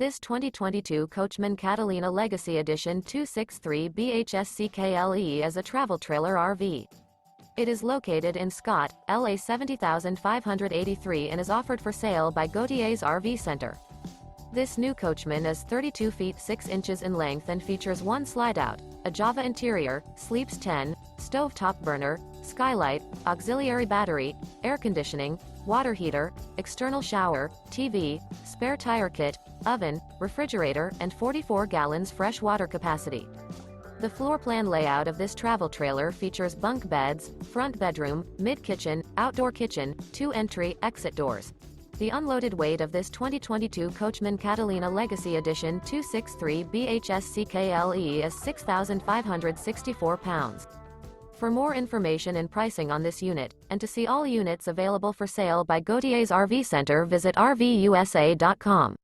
This 2022 Coachmen Catalina Legacy Edition 263 BHSCKLE is a travel trailer RV. It is located in Scott, LA 70583 and is offered for sale by Gauthiers RV Center. This new Coachmen is 32 feet 6 inches in length and features one slideout, a Java interior, sleeps 10, stovetop burner, skylight, auxiliary battery, air conditioning, water heater, external shower, TV, spare tire kit, oven, refrigerator, and 44 gallons fresh water capacity. The floor plan layout of this travel trailer features bunk beds, front bedroom, mid-kitchen, outdoor kitchen, 2 entry/exit doors. The unloaded weight of this 2022 Coachmen Catalina Legacy Edition 263 BHSCKLE is 6,564 pounds. For more information and pricing on this unit, and to see all units available for sale by Gauthiers RV Center, visit RVUSA.com.